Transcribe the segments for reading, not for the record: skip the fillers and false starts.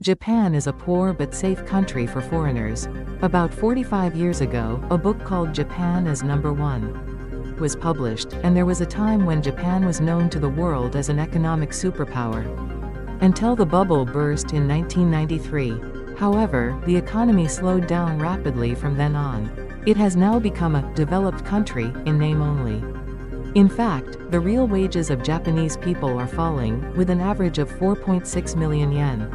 Japan is a poor but safe country for foreigners. About 45 years ago, a book called Japan as Number One was published, and there was a time when Japan was known to the world as an economic superpower. Until the bubble burst in 1993. However, the economy slowed down rapidly from then on. It has now become a developed country, in name only. In fact, the real wages of Japanese people are falling, with an average of 4.6 million yen,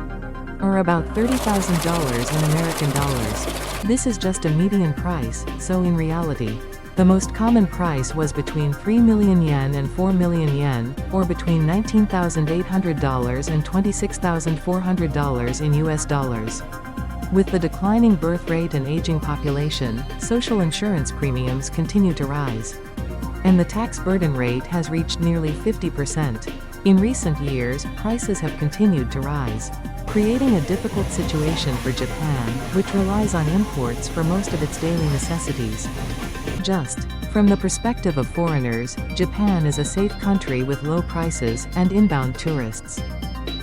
or about $30,000 in American dollars. This is just a median price, so in reality, the most common price was between 3 million yen and 4 million yen, or between $19,800 and $26,400 in US dollars. With the declining birth rate and aging population, social insurance premiums continue to rise, and the tax burden rate has reached nearly 50%. In recent years, prices have continued to rise, creating a difficult situation for Japan, which relies on imports for most of its daily necessities. Just from the perspective of foreigners, Japan is a safe country with low prices, and inbound tourists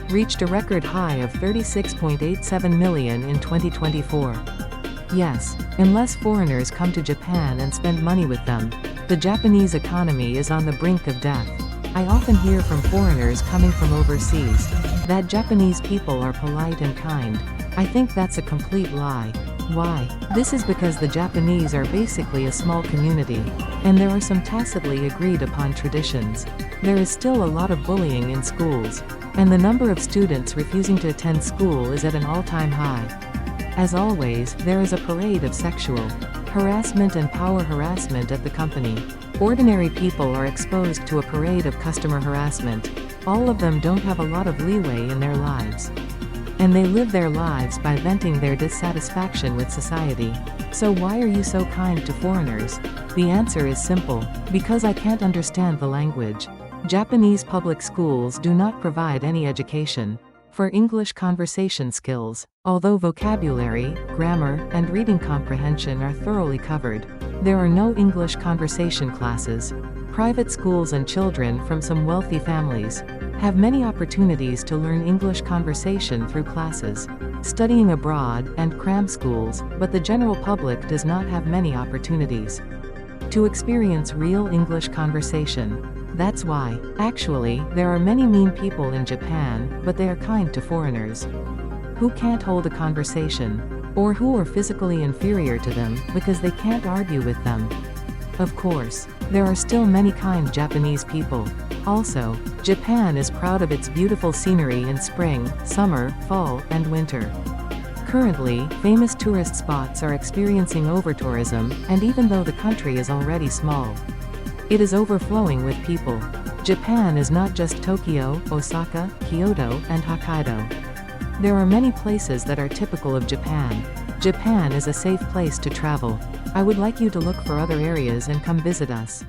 reached a record high of 36.87 million in 2024. Yes, unless foreigners come to Japan and spend money with them, the Japanese economy is on the brink of death. I often hear from foreigners coming from overseas that Japanese people are polite and kind. I think that's a complete lie. Why? This is because the Japanese are basically a small community, and there are some tacitly agreed upon traditions. There is still a lot of bullying in schools, and the number of students refusing to attend school is at an all-time high. As always, there is a parade of sexual harassment and power harassment at the company. Ordinary people are exposed to a parade of customer harassment. All of them don't have a lot of leeway in their lives, and they live their lives by venting their dissatisfaction with society. So why are you so kind to foreigners? The answer is simple: because I can't understand the language. Japanese public schools do not provide any education for English conversation skills. Although vocabulary, grammar, and reading comprehension are thoroughly covered, there are no English conversation classes. Private schools and children from some wealthy families have many opportunities to learn English conversation through classes, studying abroad, and cram schools, but the general public does not have many opportunities to experience real English conversation. That's why, actually, there are many mean people in Japan, but they are kind to foreigners who can't hold a conversation, or who are physically inferior to them, because they can't argue with them. Of course, there are still many kind Japanese people. Also, Japan is proud of its beautiful scenery in spring, summer, fall, and winter. Currently, famous tourist spots are experiencing overtourism, and even though the country is already small, it is overflowing with people. Japan is not just Tokyo, Osaka, Kyoto, and Hokkaido. There are many places that are typical of Japan. Japan is a safe place to travel. I would like you to look for other areas and come visit us.